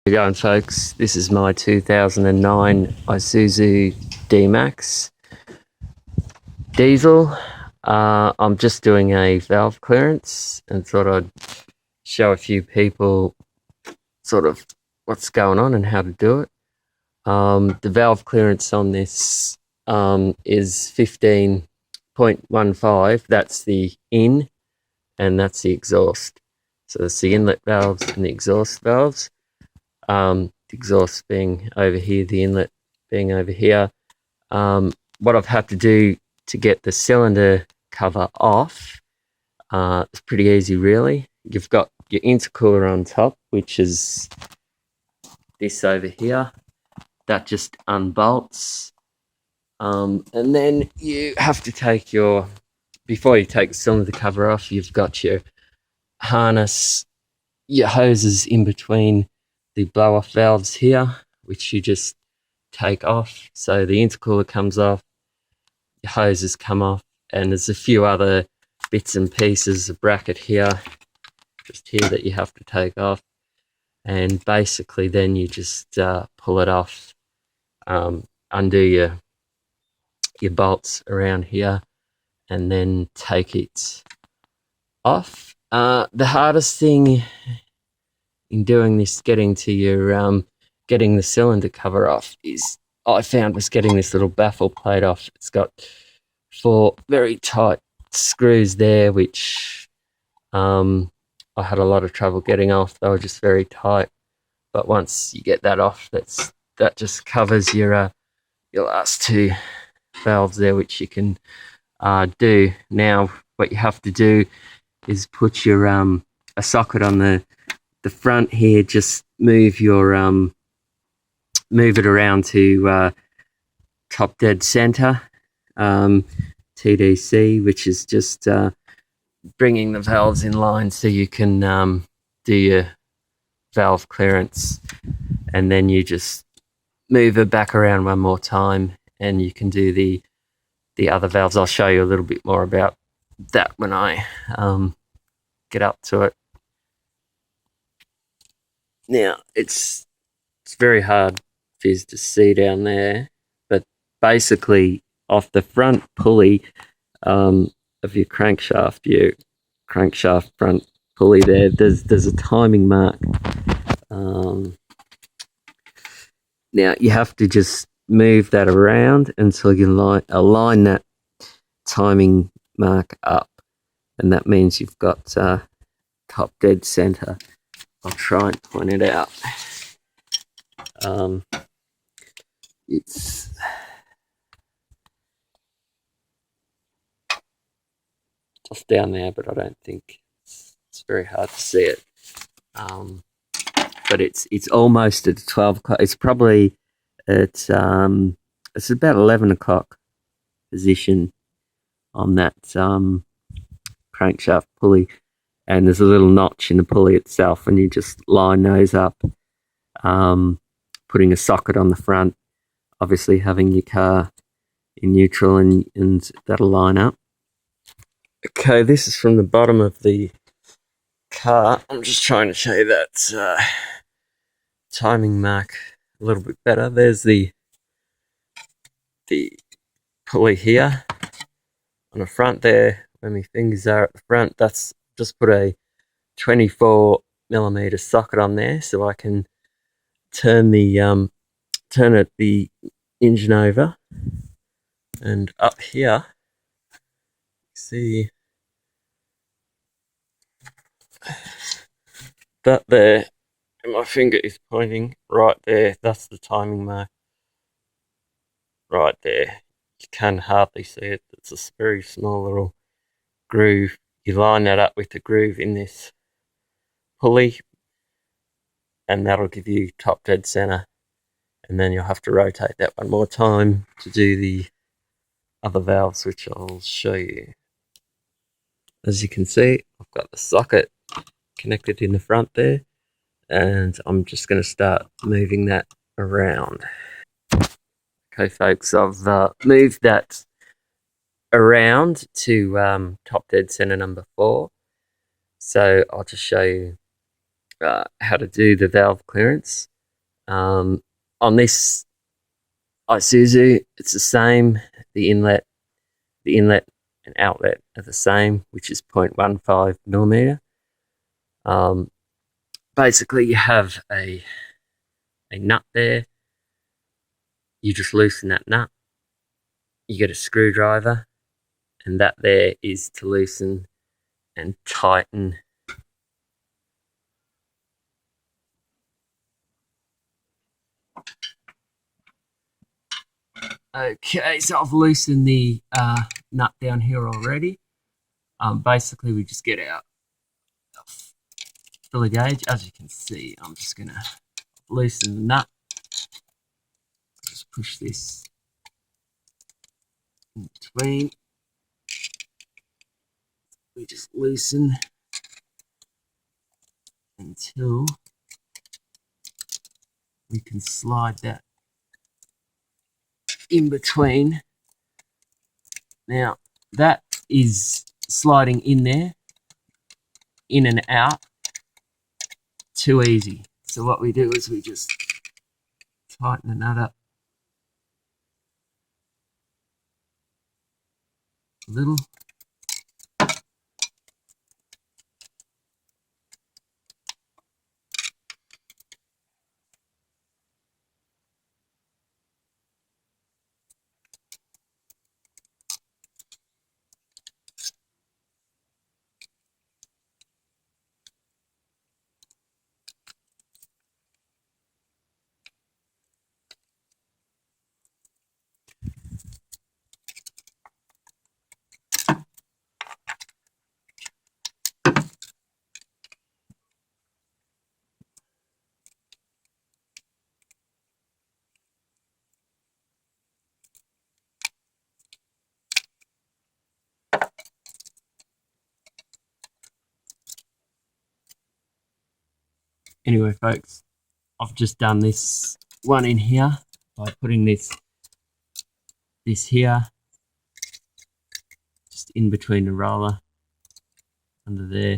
How you going, folks? This is my 2009 Isuzu D-Max diesel. I'm just doing a valve clearance and thought I'd show a few people sort of what's going on and how to do it. The valve clearance on this is 15.15. That's the in and that's the exhaust. So that's the inlet valves and the exhaust valves. The exhaust being over here, the inlet being over here. What I've had to do to get the cylinder cover off, it's pretty easy really. You've got your intercooler on top, which is this over here. That just unbolts. And then you have to take before you take the cylinder cover off, you've got your harness, your hoses in between the blow off valves here, which you just take off. So the intercooler comes off, your hoses come off, and there's a few other bits and pieces, a bracket here, just here, that you have to take off. And basically then you just pull it off, undo your bolts around here, and then take it off. The hardest thing in doing this, getting the cylinder cover off, I found was getting this little baffle plate off. It's got 4 very tight screws there, which I had a lot of trouble getting off. They were just very tight. But once you get that off, that just covers your last 2 valves there, which you can do. Now, what you have to do is put your a socket on the front here. Just move it around to top dead center, TDC, which is just bringing the valves in line so you can do your valve clearance, and then you just move it back around one more time and you can do the other valves. I'll show you a little bit more about that when I get up to it. Now, it's very hard for you to see down there, but basically off the front pulley of your crankshaft front pulley there's a timing mark. Now you have to just move that around until you align that timing mark up, and that means you've got top dead center. I'll try and point it out. It's just down there, but I don't think it's very hard to see it. But it's almost at 12 o'clock. It's probably at it's about 11 o'clock position on that crankshaft pulley, and there's a little notch in the pulley itself, and you just line those up, putting a socket on the front, obviously having your car in neutral, and that'll line up. Okay, this is from the bottom of the car. I'm just trying to show you that timing mark a little bit better. There's the pulley here on the front there, where my fingers are at the front. That's just put a 24mm socket on there so I can turn the engine over. And up here, see that there, and my finger is pointing right there. That's the timing mark right there. You can hardly see it. It's a very small little groove. You line that up with the groove in this pulley, and that'll give you top dead center. And then you'll have to rotate that one more time to do the other valves, which I'll show you. As you can see, I've got the socket connected in the front there, and I'm just going to start moving that around. Okay, folks, I've moved that around to top dead center number 4. So I'll just show you how to do the valve clearance. On this Isuzu, it's the same. The inlet, and outlet are the same, which is 0.15 millimeter. Basically, you have a nut there. You just loosen that nut. You get a screwdriver, and that there is to loosen and tighten. Okay, so I've loosened the nut down here already. Basically, we just get our filler gauge. As you can see, I'm just going to loosen the nut. Just push this in between. We just loosen until we can slide that in between. Now, that is sliding in there, in and out, too easy. So what we do is we just tighten the nut up a little. Anyway, folks, I've just done this one in here by putting this here just in between the roller under there,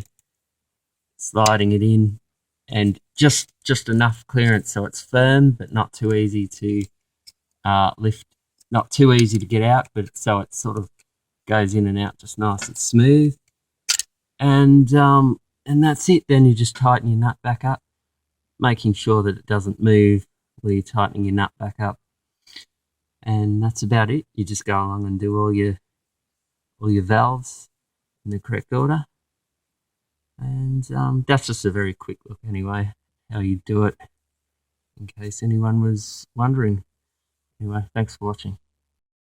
sliding it in, and just enough clearance so it's firm but not too easy to lift, not too easy to get out, but so it sort of goes in and out just nice and smooth. And that's it. Then you just tighten your nut back up, making sure that it doesn't move while you're tightening your nut back up. And that's about it. You just go along and do all your valves in the correct order. And that's just a very quick look anyway, how you do it, in case anyone was wondering. Anyway, thanks for watching.